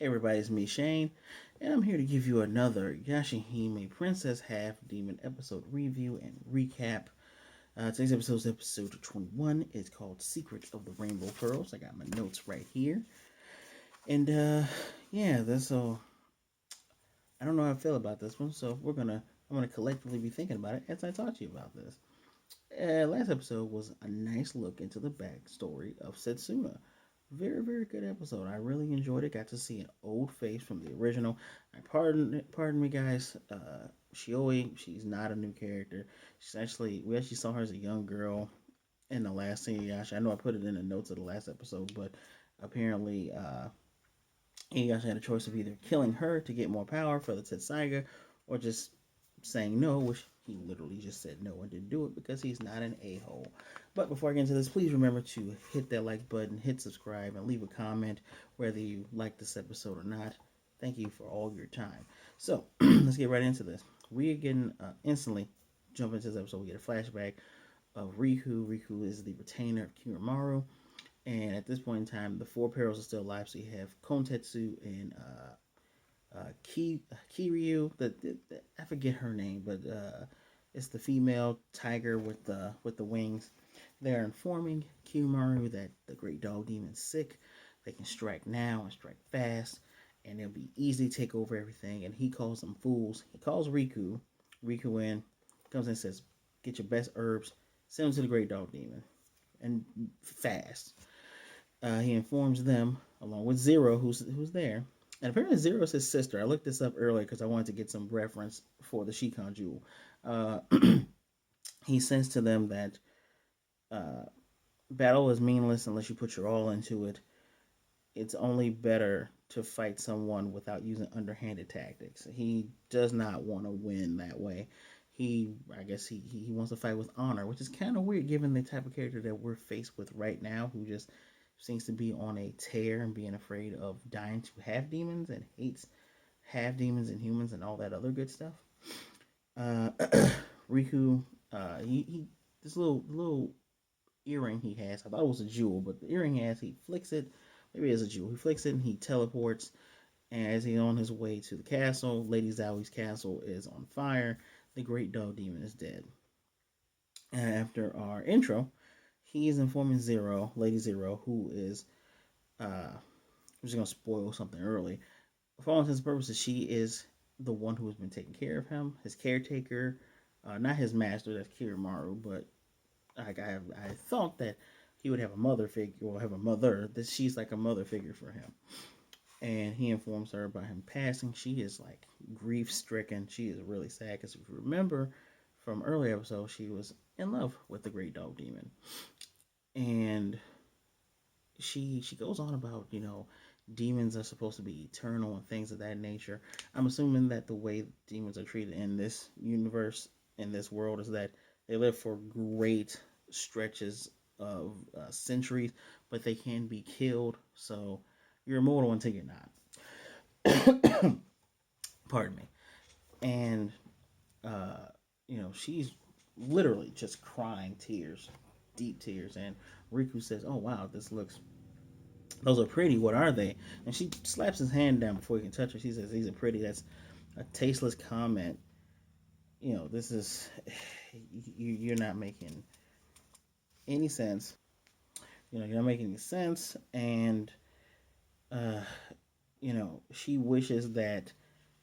Everybody's me, Shane, and I'm here to give you another Yashahime Princess Half Demon episode review and recap. Today's episode is episode 21. It's called Secrets of the Rainbow Pearls. I got my notes right here. And yeah, that's all. I don't know how I feel about this one, so I'm gonna collectively be thinking about it as I talk to you about this. Last episode was a nice look into the backstory of Setsuna. Very, very good episode. I really enjoyed it. Got to see an old face from the original. Pardon me, guys. Shioi, she's not a new character. We actually saw her as a young girl in the last Inuyasha. I know I put it in the notes of the last episode, but apparently, Inuyasha had a choice of either killing her to get more power for the Tetsaiga, or just saying no, which he literally just said no and didn't do it because he's not an a-hole. But before I get into this, please remember to hit that like button, hit subscribe, and leave a comment whether you like this episode or not. Thank you for all your time. So let's get right into this. We are getting instantly jump into this episode. We get a flashback of Riku. Riku is the retainer of Kirinmaru. And at this point in time, the four perils are still alive. So you have Kontetsu and Kiryu. I forget her name, but it's the female tiger with the wings. They are informing Kirinmaru that the Great Dog Demon is sick. They can strike now and strike fast, and it'll be easy to take over everything. And he calls them fools. He calls Riku. Riku in, comes in and says, "Get your best herbs, send them to the Great Dog Demon, and fast." He informs them along with Zero, who's there. And apparently Zero is his sister. I looked this up earlier because I wanted to get some reference for the Shikon Jewel. Uh, he says to them that uh, battle is meaningless unless you put your all into it. It's only better to fight someone without using underhanded tactics. He does not want to win that way. I guess he wants to fight with honor, which is kind of weird given the type of character that we're faced with right now, who just seems to be on a tear and being afraid of dying to half demons and hates half demons and humans and all that other good stuff. Uh, Riku, he this little earring he has. I thought it was a jewel, but the earring he has, he flicks it. Maybe it's a jewel. He flicks it and he teleports. And as he's on his way to the castle, Lady Zowie castle is on fire. The Great Dog Demon is dead. And after our intro, he is informing Zero, Lady Zero, who is I'm just gonna spoil something early. For all intents and purposes, she is the one who has been taking care of him, his caretaker, not his master, that's Kirinmaru, but I thought that he would have a mother figure or have a mother, that she's like a mother figure for him. And he informs her about him passing. She is like grief stricken. She is really sad because if you remember from earlier episodes, she was in love with the Great Dog Demon. And she goes on about, demons are supposed to be eternal and things of that nature. I'm assuming that the way demons are treated in this universe, in this world, is that they live for great stretches of centuries, but they can be killed. So you're immortal until you're not. Pardon me. And she's literally just crying tears, deep tears. And Riku says, "Oh wow, those are pretty. What are they?" And she slaps his hand down before he can touch her. She says, "These are pretty." That's a tasteless comment. This is you're not making any sense. You're not making any sense. And uh, she wishes that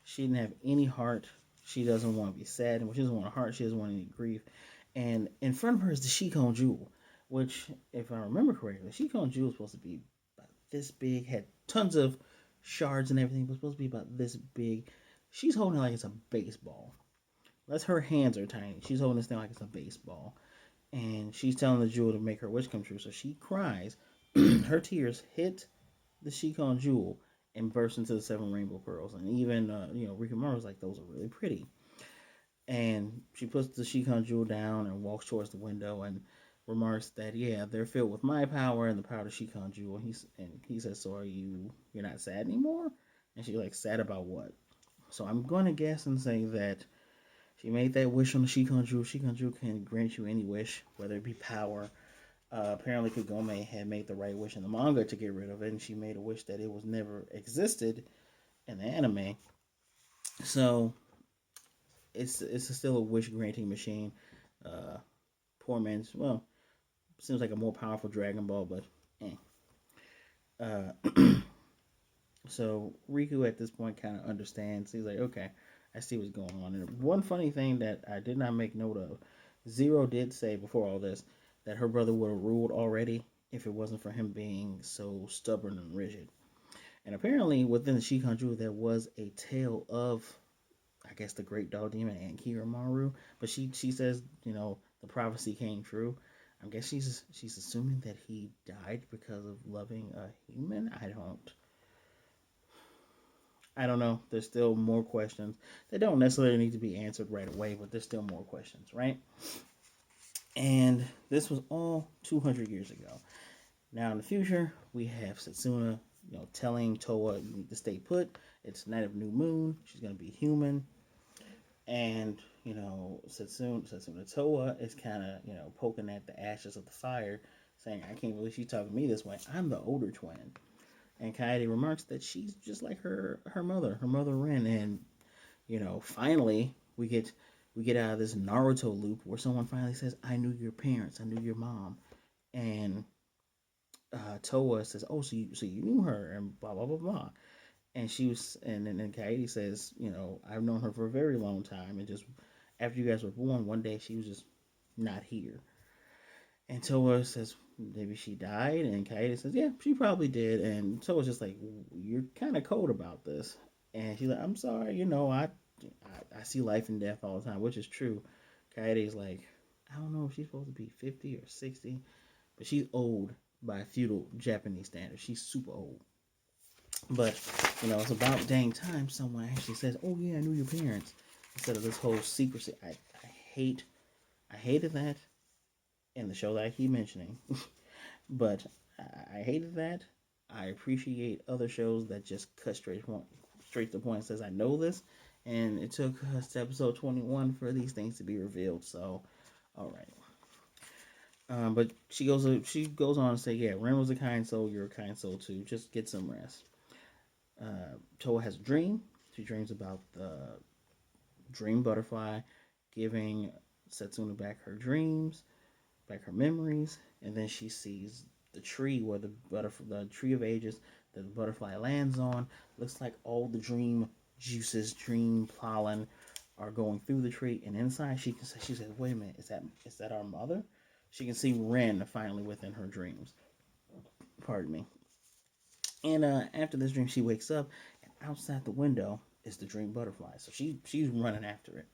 she didn't have any heart. She doesn't want to be sad, and when she doesn't want a heart, she doesn't want any grief. And in front of her is the Shikon Jewel, which, if I remember correctly, the Shikon Jewel is supposed to be about this big, had tons of shards and everything, but supposed to be about this big. She's holding it like it's a baseball. That's her hands are tiny. She's holding this thing like it's a baseball. And she's telling the jewel to make her wish come true. So she cries. Her tears hit the Shikon Jewel and burst into the seven rainbow pearls. And even, Riku was like, "Those are really pretty." And she puts the Shikon Jewel down and walks towards the window and remarks that, "Yeah, they're filled with my power and the power of the Shikon Jewel." He says, "So you're not sad anymore?" And she's like, "Sad about what?" So I'm going to guess and say that she made that wish on the Shikon Jewel. Shikon Jewel can grant you any wish, whether it be power, Apparently, Kagome had made the right wish in the manga to get rid of it, and she made a wish that it was never existed in the anime. So it's still a wish granting machine. Uh, poor man's seems like a more powerful Dragon Ball, but eh. Uh, so Riku at this point kind of understands. He's like, okay, I see what's going on. And one funny thing that I did not make note of, Zero did say before all this that her brother would have ruled already if it wasn't for him being so stubborn and rigid. And apparently, within the Shikanju, there was a tale of, I guess, the Great Dog Demon and Kirinmaru. But she says, the prophecy came true. I guess she's assuming that he died because of loving a human. I don't know. There's still more questions. They don't necessarily need to be answered right away, but there's still more questions, right? And this was all 200 years ago. Now in the future, we have Setsuna, telling Towa you need to stay put. It's night of new moon. She's gonna be human, and Setsuna Towa is kind of poking at the ashes of the fire, saying, "I can't believe she's talking to me this way. I'm the older twin." And Kaede remarks that she's just like her mother Rin, and finally we get out of this Naruto loop where someone finally says, "I knew your parents, I knew your mom," and Towa says, "Oh, so you knew her," and blah blah blah blah. And she was, and then Kaede says, "I've known her for a very long time, and just after you guys were born, one day she was just not here." And Towa says, "Maybe she died," and Kaede says, "Yeah, she probably did." And Towa's just like, "You're kind of cold about this," and she's like, "I'm sorry, I see life and death all the time," which is true. Kaede's like, I don't know if she's supposed to be 50 or 60, but she's old by feudal Japanese standards. She's super old. But, it's about dang time someone actually says, "Oh yeah, I knew your parents," instead of this whole secrecy. I hated that in the show that I keep mentioning. But I hated that. I appreciate other shows that just cut straight to the point and says, "I know this," and it took us to episode 21 for these things to be revealed. So, all right. But she goes on to say, "Yeah, Ren was a kind soul. You're a kind soul too. Just get some rest." Toa has a dream. She dreams about the dream butterfly giving Setsuna back her dreams, back her memories, and then she sees the tree where the tree of ages that the butterfly lands on. Looks like all the dream juices, dream pollen are going through the tree, and inside she says, "Wait a minute, is that our mother?" She can see Ren finally within her dreams. Pardon me. And after this dream, she wakes up, and outside the window is the dream butterfly. So she's running after it,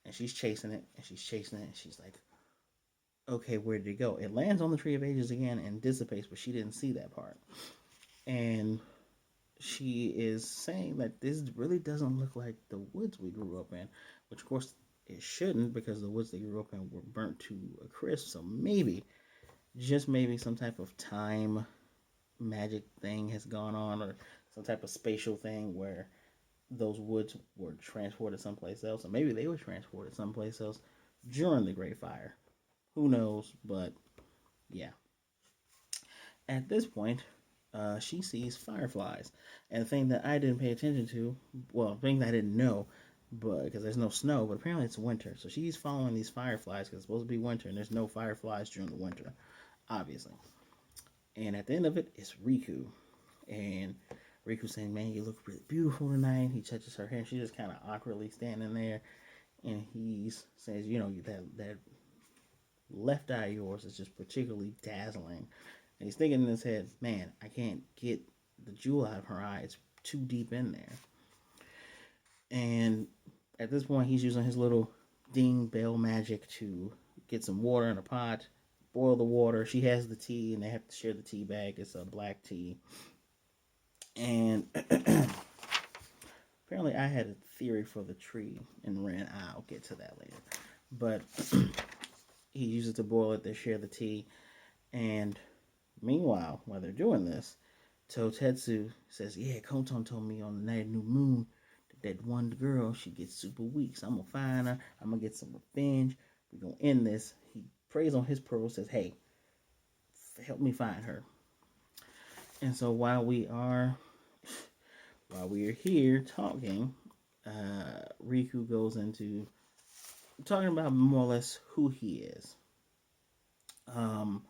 and she's chasing it, and she's chasing it, and she's like, "Okay, where did it go?" It lands on the Tree of Ages again and dissipates, but she didn't see that part. And she is saying that this really doesn't look like the woods we grew up in, which of course it shouldn't, because the woods they grew up in were burnt to a crisp. So maybe, just maybe, some type of time magic thing has gone on, or some type of spatial thing where those woods were transported someplace else, or maybe they were transported someplace else during the Great Fire. Who knows? But yeah. At this point, she sees fireflies, and the thing that I didn't pay attention to, well, the thing that I didn't know, but because there's no snow, but apparently it's winter, so she's following these fireflies because it's supposed to be winter, and there's no fireflies during the winter, obviously. And at the end of it, it's Riku, and Riku saying, "Man, you look really beautiful tonight." He touches her hair. She's just kind of awkwardly standing there, and he says, that left eye of yours is just particularly dazzling." And he's thinking in his head, "Man, I can't get the jewel out of her eye. It's too deep in there." And at this point, he's using his little ding bell magic to get some water in a pot, boil the water. She has the tea, and they have to share the tea bag. It's a black tea. And apparently, I had a theory for the tree in Ren. I'll get to that later. But he uses it to boil it. They share the tea. And meanwhile, while they're doing this, Totetsu says, "Yeah, Koton told me on the night of new moon that one girl, she gets super weak. So I'm going to find her. I'm going to get some revenge. We're going to end this." He prays on his pearl, says, "Hey, help me find her. And so while we are here talking, Riku goes into talking about more or less who he is. Um,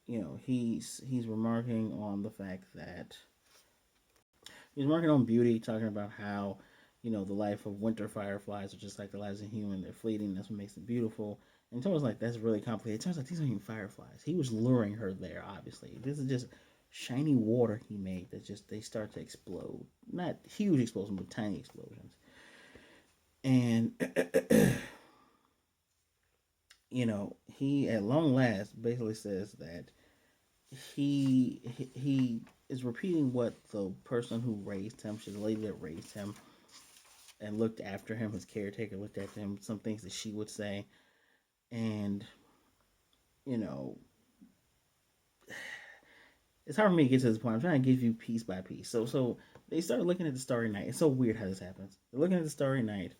he's remarking on the fact that he's remarking on beauty, talking about how the life of winter fireflies are just like the lives of humans. They're fleeting. That's what makes it beautiful. And Towa's like, that's really complicated. It turns out these aren't even fireflies. He was luring her there, obviously. This is just shiny water he made that just they start to explode. Not huge explosions, but tiny explosions. And he at long last basically says that he is repeating what the person who raised him, she's the lady that raised him and looked after him, his caretaker looked after him, some things that she would say. And you know it's hard for me to get to this point. I'm trying to give you piece by piece. So they start looking at the Starry Night. It's so weird how this happens. They're looking at the Starry Night.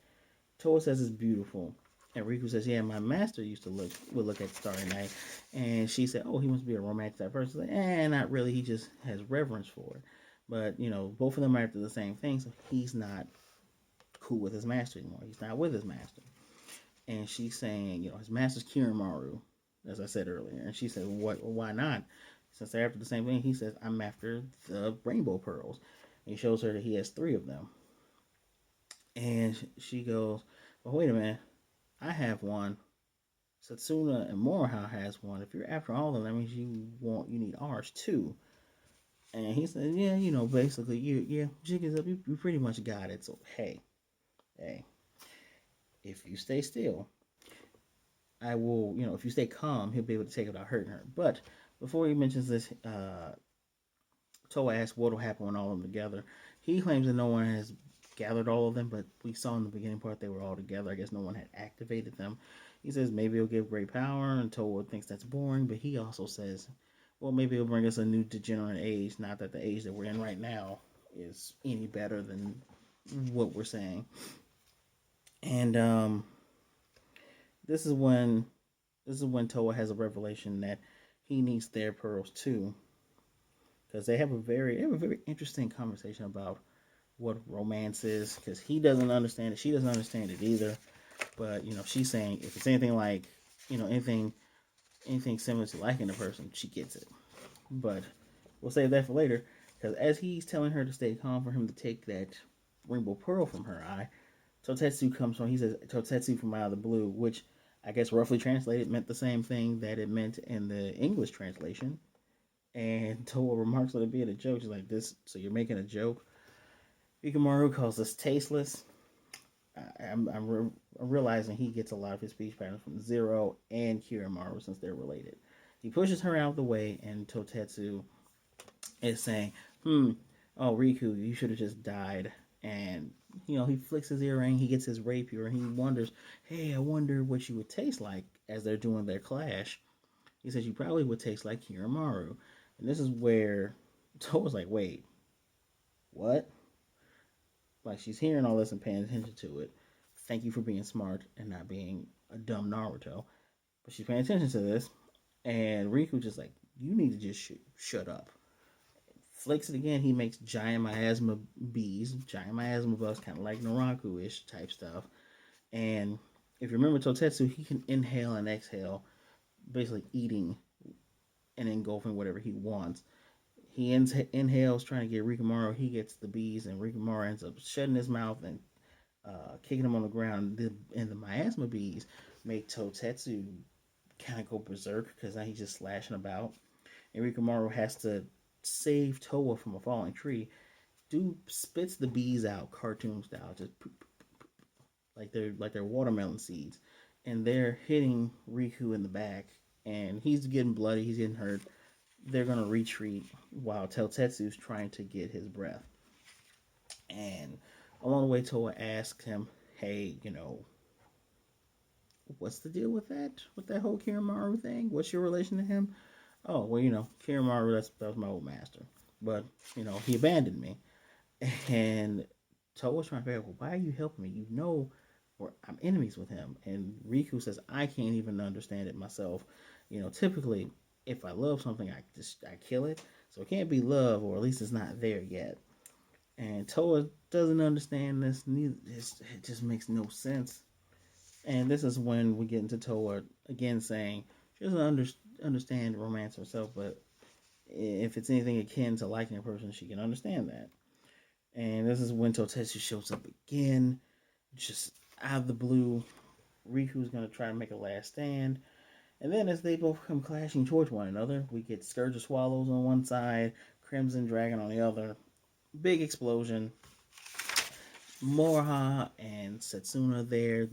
Towa says it's beautiful. And Riku says, yeah, my master would look at the Starry Night. And she said, oh, he must be a romantic type person. Like, not really. He just has reverence for it. But, both of them are after the same thing. So he's not cool with his master anymore. He's not with his master. And she's saying, his master's Kirinmaru, as I said earlier. And she said, why not? Since they're after the same thing, he says, I'm after the rainbow pearls. And he shows her that he has 3 of them. And she goes, well, wait a minute. I have one. Satsuna and Moroha has one. If you're after all of them, that means you need ours too. And he said, yeah, basically, jig is up. You pretty much got it. So, hey, if you stay still, I will, if you stay calm, he'll be able to take it without hurting her. But before he mentions this, Towa asks what will happen when all of them together. He claims that no one has gathered all of them, but we saw in the beginning part they were all together. I guess no one had activated them. He says maybe it'll give great power, and Towa thinks that's boring, but he also says, well, maybe it'll bring us a new degenerate age. Not that the age that we're in right now is any better than what we're saying. And this is when Towa has a revelation that he needs their pearls too, because they have a very interesting conversation about what romance is, because he doesn't understand it, she doesn't understand it either. But she's saying if it's anything like anything similar to liking a person, she gets it. But we'll save that for later, because as he's telling her to stay calm for him to take that rainbow pearl from her eye, Totetsu comes from. He says Totetsu from out of the blue, which I guess roughly translated meant the same thing that it meant in the English translation. And Towa remarks on it being a joke. She's like, "This, so you're making a joke?" Riku calls us tasteless. I'm realizing he gets a lot of his speech patterns from Zero and Kirinmaru since they're related. He pushes her out of the way, and Totetsu is saying, oh, Riku, you should have just died. And, he flicks his earring, he gets his rapier, and he wonders, hey, I wonder what you would taste like as they're doing their clash. He says, you probably would taste like Kirinmaru. And this is where Towa's like, wait, what? Like, she's hearing all this and paying attention to it. Thank you for being smart and not being a dumb Naruto. But she's paying attention to this. And Riku just like, you need to just shut up. Flicks it again. He makes giant miasma bees, giant miasma bugs, kind of like Naraku-ish type stuff. And if you remember Totetsu, he can inhale and exhale, basically eating and engulfing whatever he wants. He inhales trying to get Rikimaru. He gets the bees, and Rikimaru ends up shutting his mouth and kicking him on the ground. And the miasma bees make Totetsu kind of go berserk because now he's just slashing about. And Rikimaru has to save Towa from a falling tree. Dude spits the bees out cartoon style, just poop, like they're watermelon seeds, and they're hitting Riku in the back, and he's getting bloody, he's getting hurt. They're gonna retreat while Totetsu's trying to get his breath. And along the way, Towa asks him, "Hey, what's the deal with that whole Kirinmaru thing? What's your relation to him?" Oh, well, Kirinmaru, that was my old master, but he abandoned me. And Towa's trying to figure out, well, why are you helping me? I'm enemies with him. And Riku says, I can't even understand it myself. Typically if I love something, I kill it. So it can't be love, or at least it's not there yet. And Towa doesn't understand this. It just makes no sense. And this is when we get into Towa again saying she doesn't understand romance herself, but if it's anything akin to liking a person, she can understand that. And this is when Totetsu shows up again, just out of the blue. Riku's gonna try to make a last stand. And then as they both come clashing towards one another, we get Scourge of Swallows on one side, Crimson Dragon on the other. Big explosion. Moroha and Setsuna there.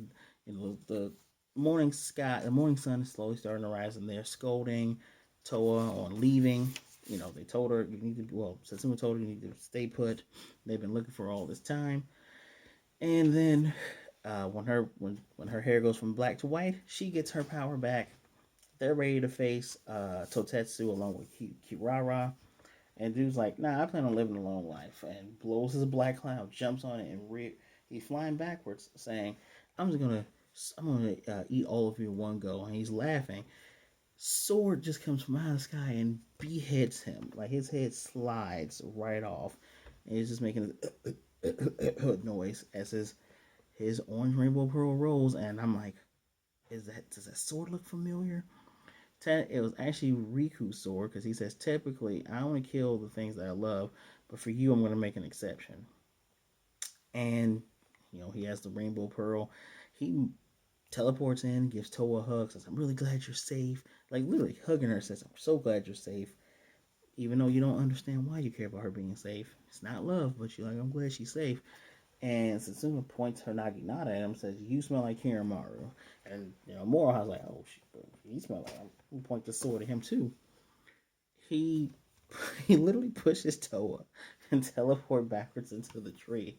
The the morning sun is slowly starting to rise, and they're scolding Towa on leaving. They told her you need to. Well, Setsuna told her you need to stay put. They've been looking for all this time, and then when her hair goes from black to white, she gets her power back. They're ready to face Totetsu along with Kirara. And dude's like, nah, I plan on living a long life. And blows his black cloud, jumps on it, and he's flying backwards, saying, I'm gonna eat all of you in one go. And he's laughing. Sword just comes from out of the sky and beheads him. Like his head slides right off. And he's just making a noise as his orange rainbow pearl rolls. And I'm like, does that sword look familiar? It was actually Riku's sword because he says, typically, I only kill the things that I love, but for you, I'm going to make an exception. And, he has the rainbow pearl. He teleports in, gives Towa a hug, says, I'm really glad you're safe. Like, literally hugging her, says, I'm so glad you're safe. Even though you don't understand why you care about her being safe. It's not love, but you're like, I'm glad she's safe. And Setsuna points her naginata at him and says, you smell like Kirinmaru. And, Moroha's like, oh, he smells like him. We point the sword at him, too. He literally pushes Towa and teleport backwards into the tree.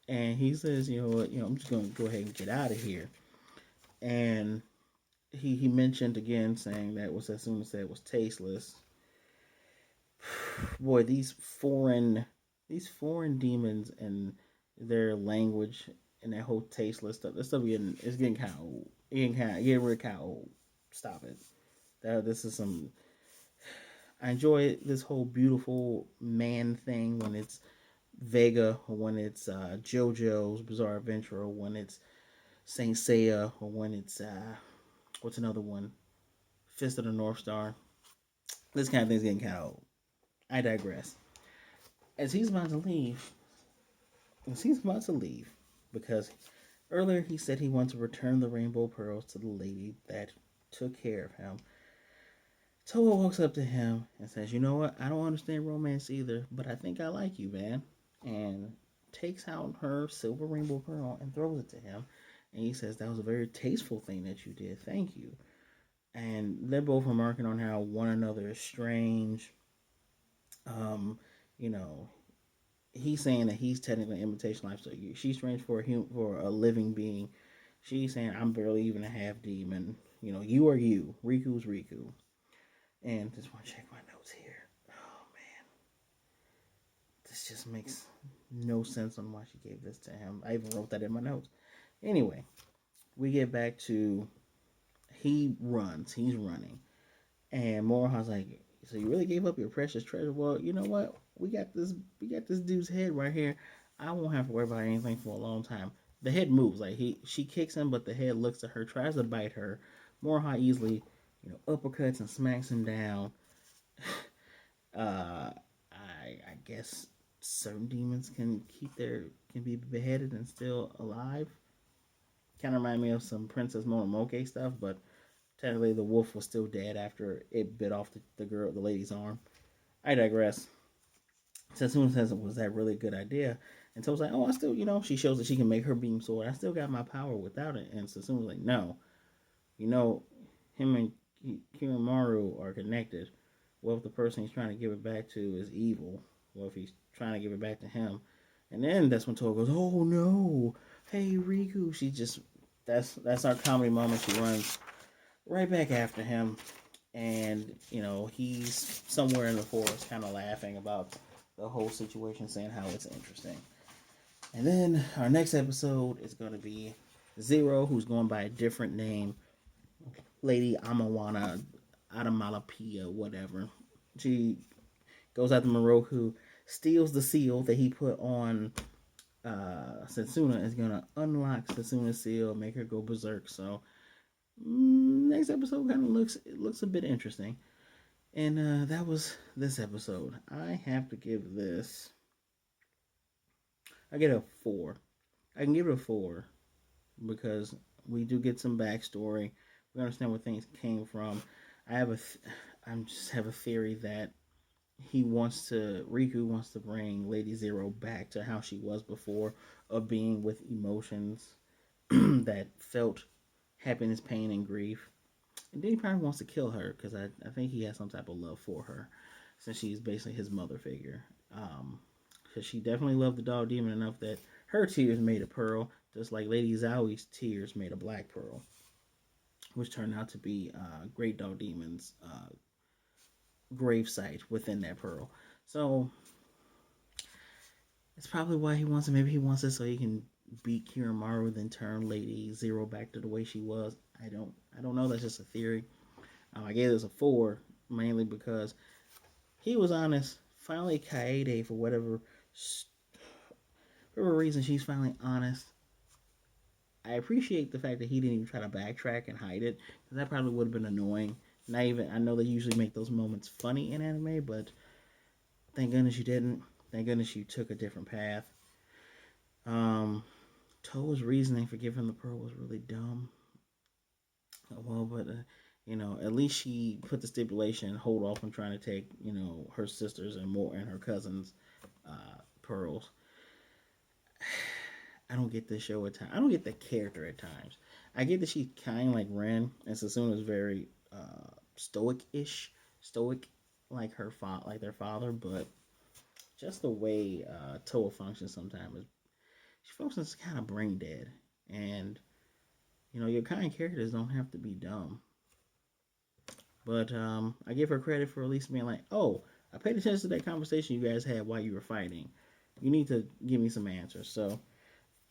And he says, I'm just going to go ahead and get out of here. And he mentioned again, saying that what Setsuna said was tasteless. Boy, these foreign demons and their language and that whole tasteless stuff. This stuff it's getting kind of old. Getting really kind of old. Stop it. This is some. I enjoy this whole beautiful man thing when it's Vega, or when it's JoJo's Bizarre Adventure, or when it's Saint Seiya, or when it's what's another one? Fist of the North Star. This kind of thing's getting kind of old. I digress. As he's about to leave, because earlier he said he wanted to return the rainbow pearls to the lady that took care of him. Towa walks up to him and says, you know what? I don't understand romance either, but I think I like you, man. And takes out her silver rainbow pearl and throws it to him. And he says, that was a very tasteful thing that you did. Thank you. And they're both remarking on how one another is strange. You know, he's saying that he's technically an imitation life, so she's strange for a living being. She's saying I'm barely even a half demon. You are you. Riku's Riku. And just want to check my notes here. Oh man, this just makes no sense on why she gave this to him. I even wrote that in my notes. Anyway, we get back to he's running, and Moroha's like, so you really gave up your precious treasure? Well, you know what? We got this dude's head right here. I won't have to worry about anything for a long time. The head moves, like she kicks him, but the head looks at her, tries to bite her. Moroha easily, uppercuts and smacks him down. I guess certain demons can be beheaded and still alive. Kind of remind me of some Princess Mononoke stuff, but technically the wolf was still dead after it bit off the lady's arm. I digress. Setsuna says, was that really a good idea? And Toa's like, oh, I still, she shows that she can make her beam sword. I still got my power without it. And Setsuna's like, no. Him and Kirinmaru are connected. Well, if the person he's trying to give it back to is evil, well, if he's trying to give it back to him. And then that's when Towa goes, oh no, hey Riku. That's our comedy moment. She runs right back after him. And, he's somewhere in the forest kind of laughing about the whole situation, saying how it's interesting. And then our next episode is going to be Zero, who's going by a different name, Lady Amawana Automalopecia, whatever. She goes after Moroku, steals the seal that he put on Setsuna, is gonna unlock Setsuna's seal, make her go berserk. So next episode kind of looks a bit interesting. And that was this episode. I have to give this. I get a 4. I can give it a 4 because we do get some backstory. We understand where things came from. I just have a theory that Riku wants to bring Lady Zero back to how she was before, of being with emotions that felt happiness, pain, and grief. And then he probably wants to kill her because I think he has some type of love for her, since she's basically his mother figure. Because she definitely loved the dog demon enough that her tears made a pearl, just like Lady Zoe's tears made a black pearl, which turned out to be Great Dog Demon's grave site within that pearl. So it's probably why he wants it. Maybe he wants it so he can beat Kirinmaru, then turn Lady Zero back to the way she was. I don't know. That's just a theory. I gave this a 4 mainly because he was honest. Finally, Kaede, for whatever reason, she's finally honest. I appreciate the fact that he didn't even try to backtrack and hide it, because that probably would have been annoying. Not even, I know they usually make those moments funny in anime, but thank goodness you didn't. Thank goodness you took a different path. Towa's reasoning for giving the pearl was really dumb. Well, but at least she put the stipulation, hold off on trying to take, her sisters and her cousins' pearls. I don't get this show at times. I don't get the character at times. I get that she's kind of like Ren, and Sasuna is very stoic like like their father, but just the way Towa functions sometimes, she functions kind of brain dead, and your kind characters don't have to be dumb. But I give her credit for at least being like, oh, I paid attention to that conversation you guys had while you were fighting. You need to give me some answers. So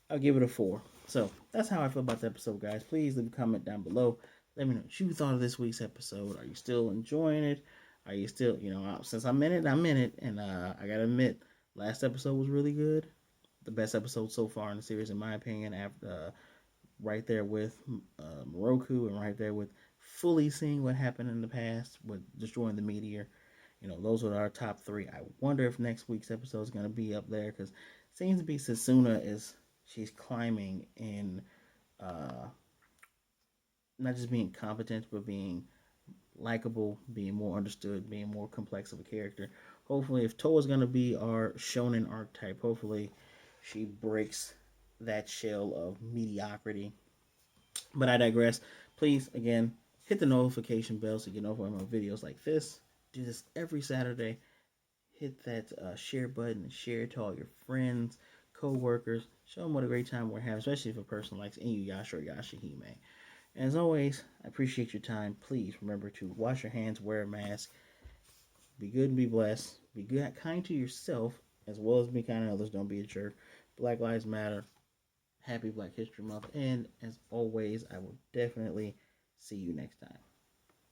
I'll give it a 4. So that's how I feel about the episode, guys. Please leave a comment down below. Let me know what you thought of this week's episode. Are you still enjoying it? Are you still, since I'm in it, I'm in it. And I got to admit, last episode was really good. The best episode so far in the series, in my opinion, after right there with Moroku, and right there with fully seeing what happened in the past with destroying the meteor. Those are our top 3. I wonder if next week's episode is going to be up there, because it seems to be she's climbing in not just being competent, but being likable, being more understood, being more complex of a character. Hopefully, if Towa's going to be our shonen archetype, hopefully she breaks that shell of mediocrity. But I digress. Please, again, hit the notification bell so you get notified of videos like this. Do this every Saturday. Hit that share button and share it to all your friends, co-workers. Show them what a great time we're having, especially if a person likes Inuyasha or Yashahime. And as always, I appreciate your time. Please remember to wash your hands, wear a mask, be good and be blessed. Be good, kind to yourself, as well as be kind to others. Don't be a jerk. Black Lives Matter. Happy Black History Month. And as always, I will definitely see you next time.